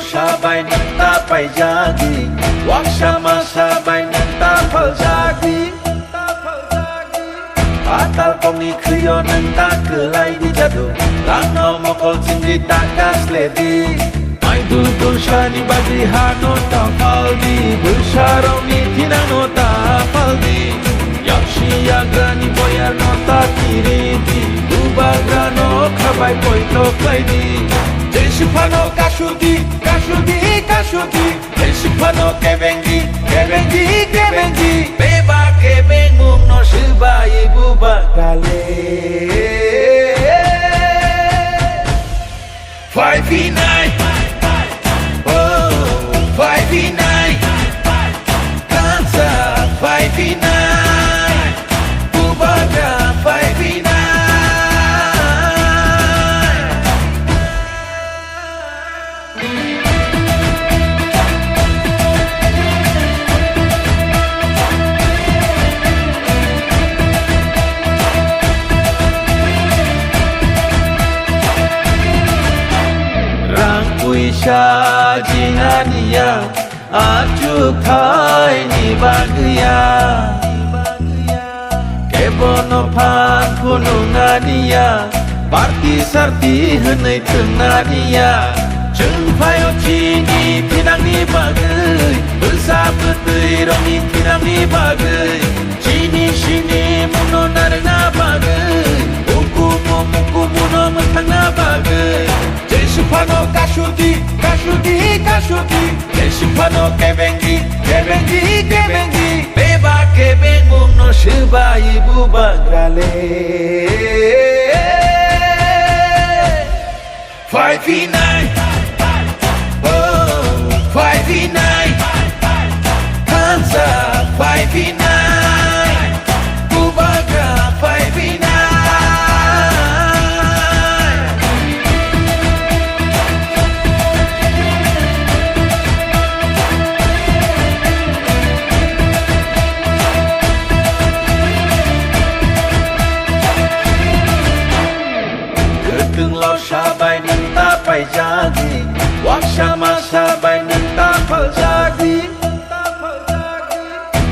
Sabai nanta paijagi Wakshama sabai nanta paljagi Patal kongi kriyo nanta kelai di jadu Lano mokol cindi takas ledi Mai dudul shani bagi hano tafaldi Bersharoni tinano tafaldi Yakshi yagrani boyar nota kiriti Ubagrano kabai poito klaidi Jeshupano kashudi, kashudi, kashudi Jeshupano kebengi, kebengi, kebengi Beba kebengum no shiba ibu bakale 5v9 Oh, 5v9 Kansa 5v9 Bubaga 5v9Isha jinania ajuk thai ni bagya kebono phan kunungania parti sarti hanai tengania chung phayo chini pinang ni bagai bersab betui romi pinang ni bagai chini shini muno narna bagai muku muno mentangna bagai Jeshupano kashudi, kashudi, kashudi Jeshupano kebengi, kebengi, kebengi Beba kebengum no shiba ibu bagrale 5v9 Oh, 5v9 Kansa 5v9 Bubagra 5v9Sabai nanta paijagi Wakshama sabai nanta paljagi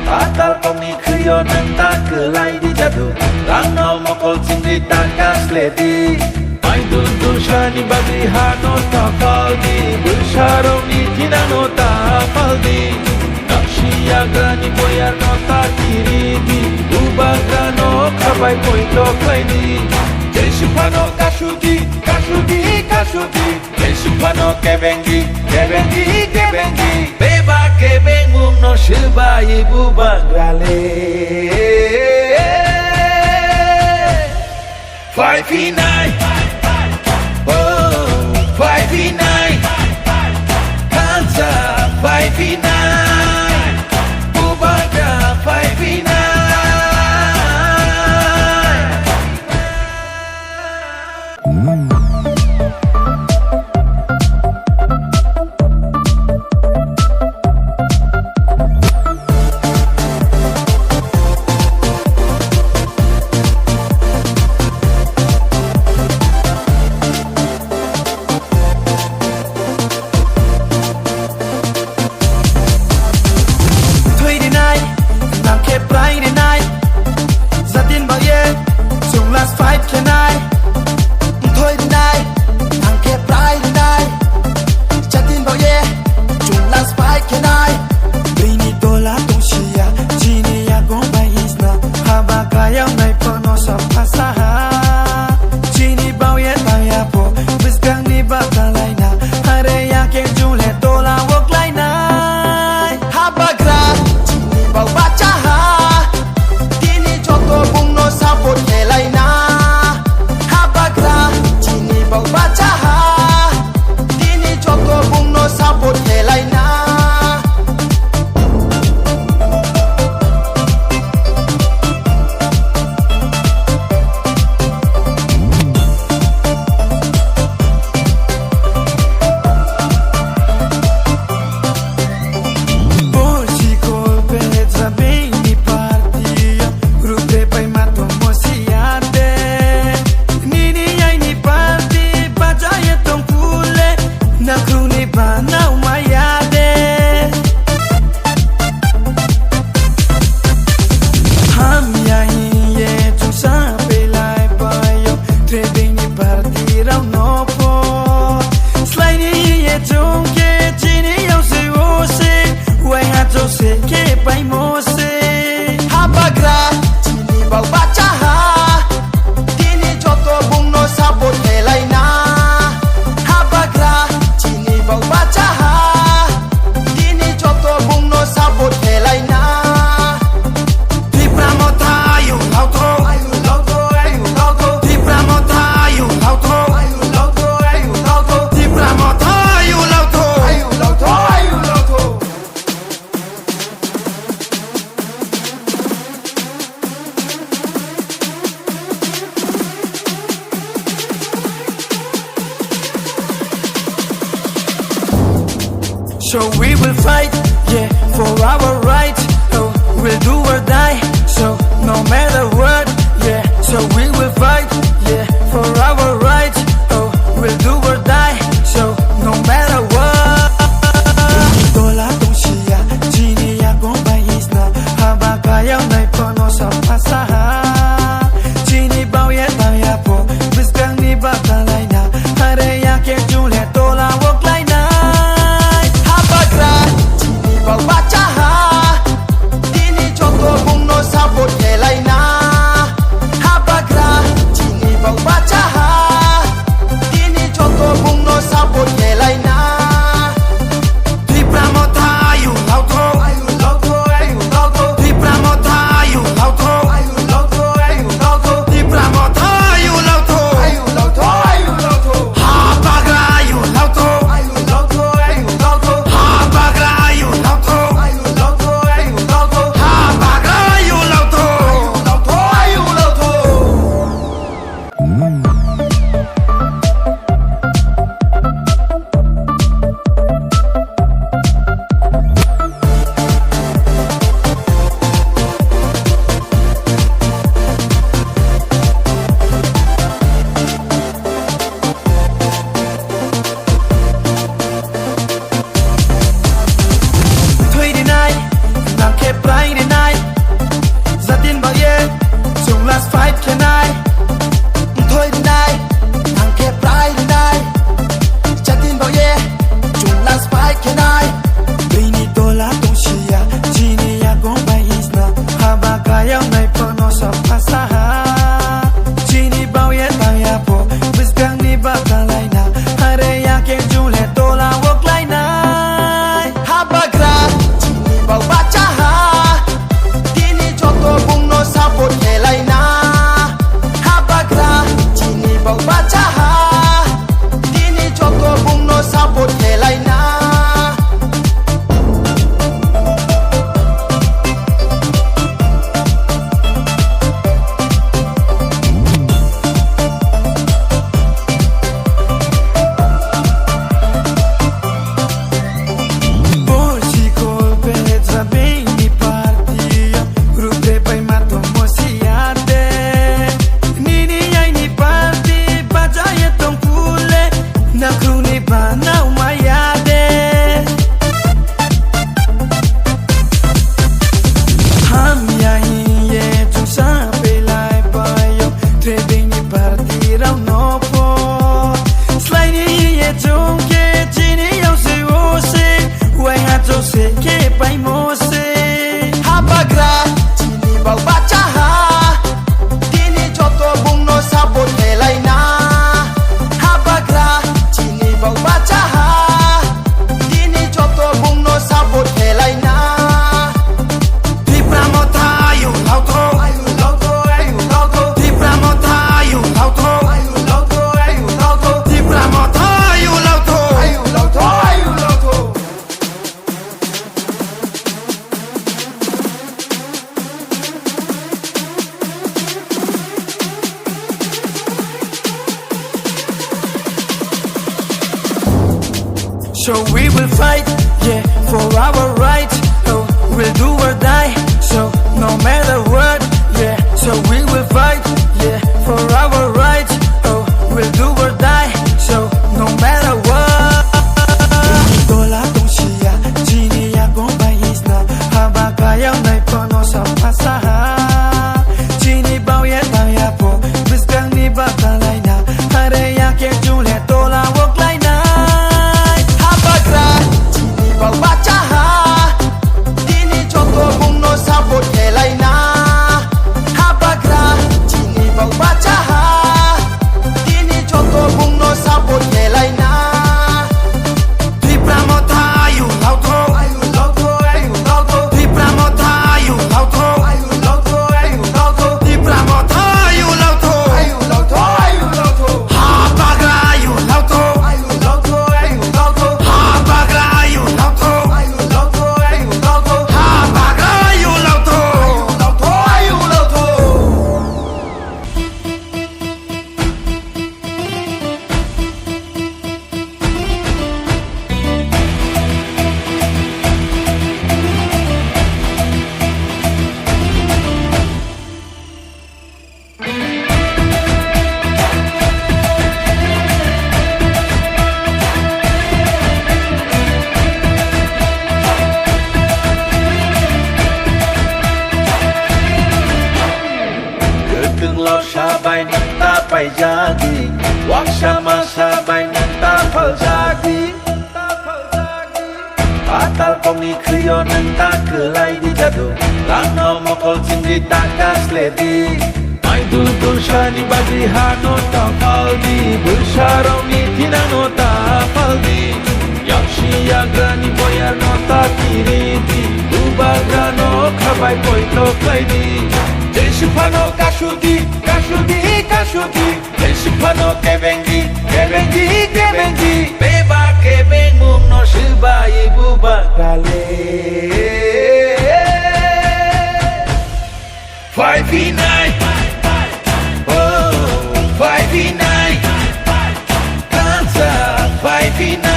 Patal kongi kriyo nanta kelai di jadu Lano mokol cindi takas ledi Mai dudul shani bagi hano tafaldi Bersharoni tinano tafaldi Nakshi yagrani boyar nota kiriti Ubagrano kabai poito klaidi Jeshupano kashudi, kashudi, kashudi Jeshupano kebengi, kebengi, kebengi Beba kebengum no shiba ibu bagrale 5v9 Oh, 5v9 Kansa 5v9 Bubaga 5v9 Nibana umayade Ham yahiye tusa pelai payo Trebini partira no po Slide ye tunke chini yo se ose Wai hato se ke pai mo se Habagra chini bau bacha ha Dini joto bung no sabot helai na Habagra chini bau bacha ha Dini joto bung no sabot helai na Dipramota you lauto Ayu lauto Dipramota you lauto Ayu lauto Dipramota you lauto Ayu lauto So we will fight, yeah, for our right. Oh, we'll do or die. So no matter what, yeah. So we will fight, yeah, for our right. Oh, we'll do or die. So no matter what. Tola tongshia, jini ya gomba isna, habakaya nai pono sa pasaha. Jini bao ye taya po, biskang ni batalay na, hare ya ke jule tola wok lai na. Chini bau bacha ha Dini joto bung no sabot helai na Habagra chini bau bacha ha Dini joto bung no sabot helai na Dipramota you lauto Ayu lauto Dipramota you lauto Dipramota you lauto Habagra you lauto Habagra you lauto Habagra you lauto Thursday night, nam ke Friday night. Zatin bao ye, chung last fight can I? Thôi đi này Thằng kia Friday night Chắc tin bao ye Chúng last fight can I Bini tola tongshia, jini ya gomba isna, habakaya nai pono sa pasaha. Jini bao ye taya po, biskang ni batalay na, hare ya ke jule tola wok lai na. Habagra chini bau bacha ha Dini joto bung no sabot helai na Habagra chini bau bacha ha Dini joto bung no sabot helai na Boshi kolpe zabeni partiya, rute pai mato mosiate. Nini yai ni parti, baca ye tong kule, na kruni bana umayade. Ham yahi ye tusa pelai payo, trebeni parti rau no po. Slide ye tunke chini yo se ose, wai hato se ke pai mo se. Habagra chini bau bacha ha Dini joto bung no sabot helai na Habagra chini bau bacha ha Dini joto bung no sabot helai na Dipramota you lauto Ayu lauto Dipramota you lauto Dipramota you lauto Ayu lauto So we will fight, yeah, for our right. Oh, we'll do or die. So no matter what, yeah. So we will fight, yeah, for our right. Oh, we'll do or die. So no matter what. pai jagi wak sama sabai nanta phal jagi atal koni kriyo nanta kelai di jadu lano mokol cindi takas ledi mai dul shani bagi hano ta faldi busharoni tinano ta faldi yakshi yagrani boyar no ta kiriti dubagrano khabai poito klaidi Deshipano kashudi kashudi kashudi Deshipano kebengi kebengi kebengi Beba kebengu no shiba ibu bakale 5v9 Oh 5v9 Kansa 5v9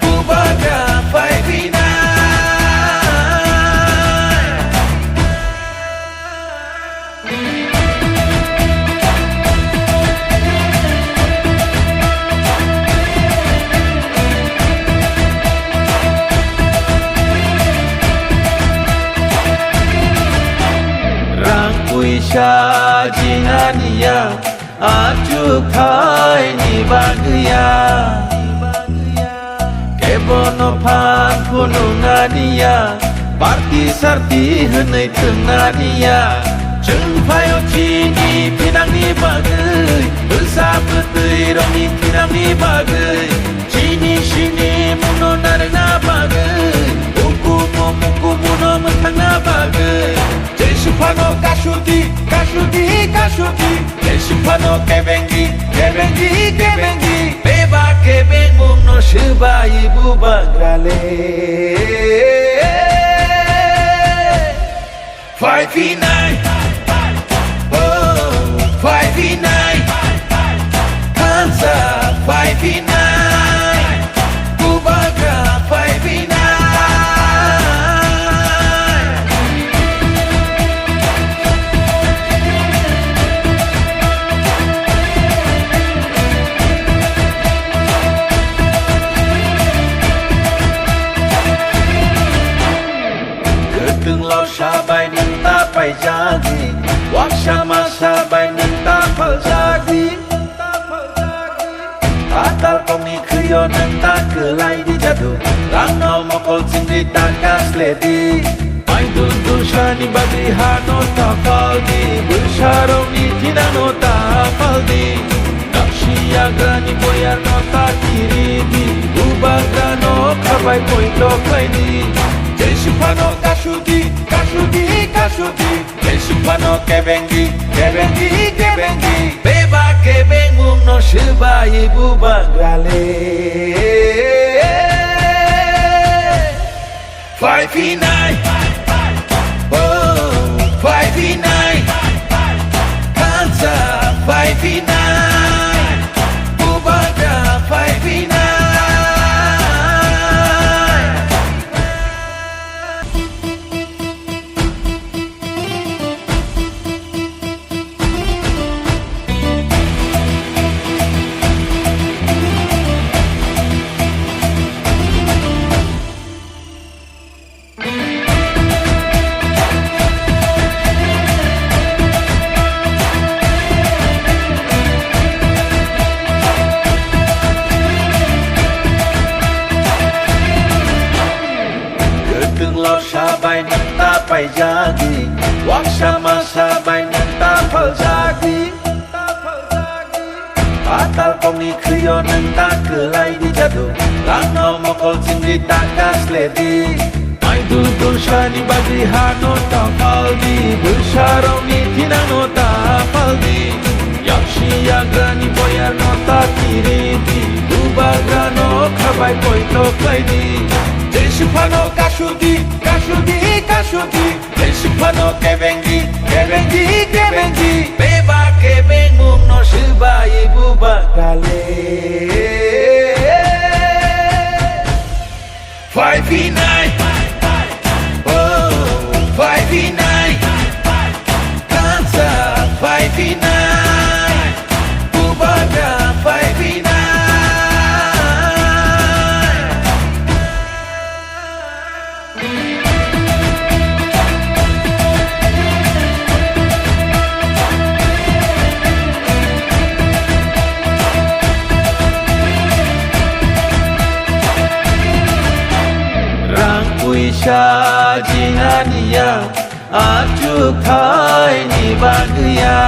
Bubaga 5v9Isha jinania aju khai ni bagya kebono phan kuno ngania parti sarti hanai tengania jeng phayo chini pinang ni bagai ulsa putui romi pinang ni bagai chini shini muno narna bagai muku muno mentang bagai Deshipano kashudi kashudi kashudi Deshipano kebengi kebengi kebengi Beba kebengu no shiba ibu bagrale 5v9 Oh 5v9 Kansa 5v9 Bubaga 5v9Sabai nanta pai jagi wak sama sabai nanta phal jagi atal koni kriyo nanta kelai di jadu lano mokol cindi takas ledi mai dul shani bagi hano ta faldi busharoni tinano ta faldi nakshi yagrani boyar no ta kiridi ubagrano khabai poito klaidi Deshipano kashudi kashudi kashudi Deshipano kebengi kebengi kebengi Beba kebengu no shiba ibu bagrale 5v9 Oh 5v9 Kansa 5v9 Bubaga 5v9Sabai nanta pai jagi wak sama sabai nanta phal jagi atal koni kriyo nanta kelai di jadu lano mokol cindi takas ledi mai dul shani bagi hano ta faldi busharoni tinano ta faldi yakshi yagrani boyar no ta kiriti dubagrano khabai poito klaidi Deshipano kashudi kashudi kashudi Deshipano kebengi kebengi kebengi Beba kebengu no shiba ibu bagrale 5v9 Oh 5v9 Kansa 5v9 Bubaga 5v9 Isha Jinania Ajukai Nibagya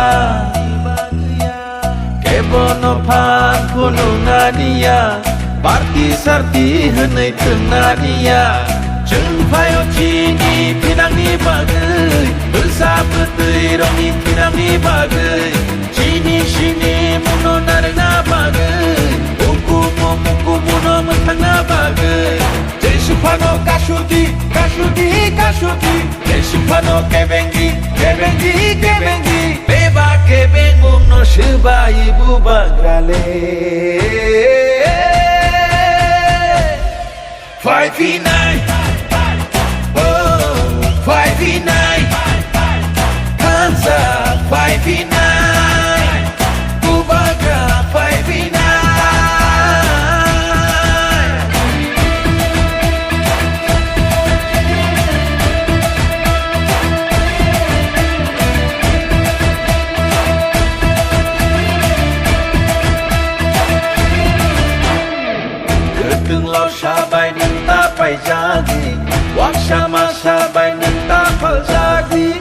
Kebono Pan Kununania Parti Sarti Hanai Tenania Jeng Payo Chini Pinang Nibagai Bersabetui Romi Pinang Nibagai Chini Shini Muno Narina Bagai Muku Muno Mentang Bagai Jesupano Kashudi Kashudi Kashudi Jesupano Kebengi Kebengi Kebengi Beba Kebengung no Shiba Ibu Bagrale 5v9 Oh 5v9 Hansa 5v9 Bubagra 5v9 Ketung lau sabai nenta pai jadi Wak sama sabai nenta pal jadi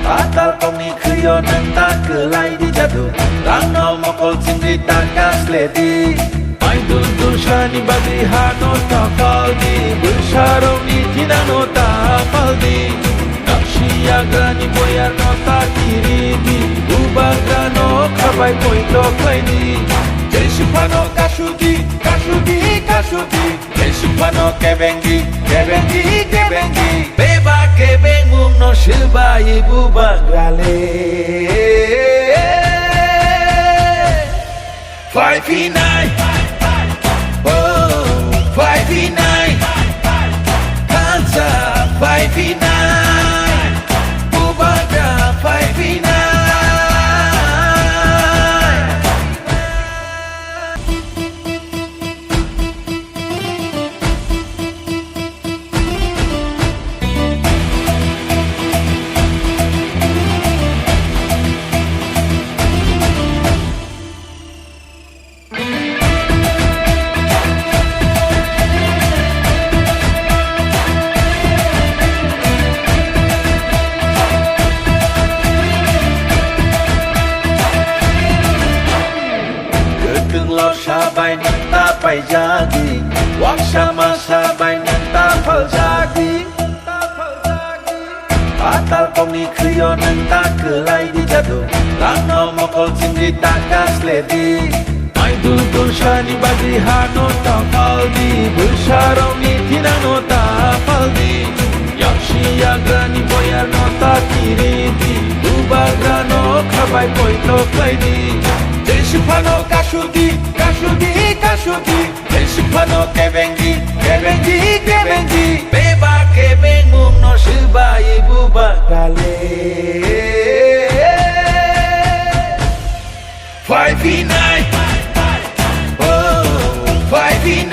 Tatal komi kuyo nenta kelai di jadu Rano mokol cindri takas ledi Mai dul shani bagi hano takal di Bersarong ni tinano tapal di Nakshi agrani boyar no takiri di Ubagrano kabai poito klai di Jesupano Kashudi, Kashudi, Kashudi Jesupano Kebengi, Kebengi, Kebengi Beba Kebengung no Shiba Ibu Bagrale 5v9 Oh 5v9 Hansa 5v9 Bubagra 5v9 Sabai nenta pai jadi Wak sama sabai nenta pal jadi Patal komi kuyo nenta kelai di jadu Rano mokol cindri takas ledi Mai dul shani bagi hano tapal di Bersarong ni tinano tapal di Yakshi agrani boyar no takiri di Ubagrano kabai poito klai di Jesupano Kashudi, Kashudi, Kashudi Jesupano Kebengi, Kebengi, Kebengi Beba Kebengung no Shiba Ibu Bagrale 5v9 Oh 5v9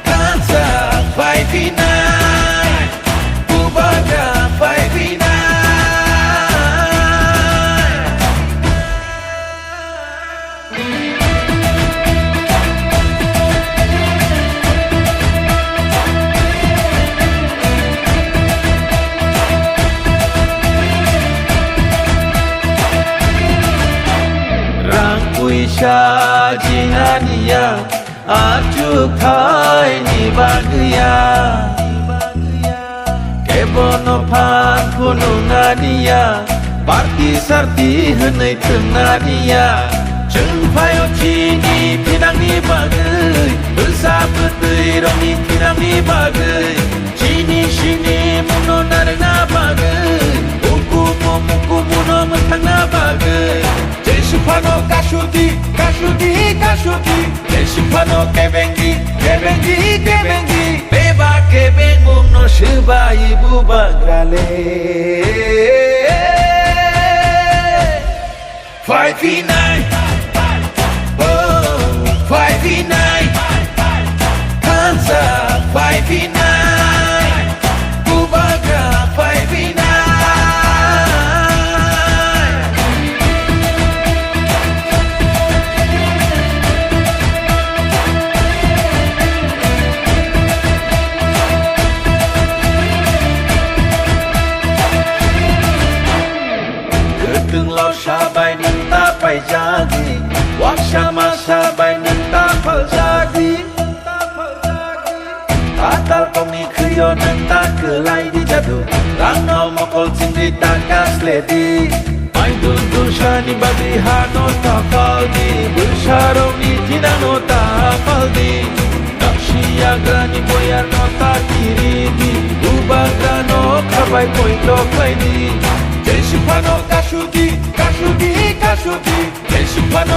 Hansa 5v9 Bubagra 5v9 Isha Jinania Ajukai Nibagya Kebono Pan Kununania Parti Sarti Hanai Tenania Jeng Payo Chini Pinang Nibagai Bersabetui Romi Pinang Nibagai Chini Shini Muno Narina Bagai Muku Muno Mentang Bagai Jesupano Kashudi, Kashudi, Kashudi Jesupano Kebengi, Kebengi, Kebengi Beba Kebengung no Shiba Ibu Bagrale 5v9 Oh 5v9 Hansa 5v9 Bubagra 5v9 5v9 Shabai nanta pai jadi Wakshama shabai nanta phal jadi Atal kong ni kriyo nanta kelai di jadu Rano mokol cindri takas ledi Mai dundu shani bagi hano tapal di Bersharong ni jinano tapal di Nakshia grani boyar nota kiri di Ubagrano kabai pointo klai di Jeshupano kashudi, kashudi, kashudi Jeshupano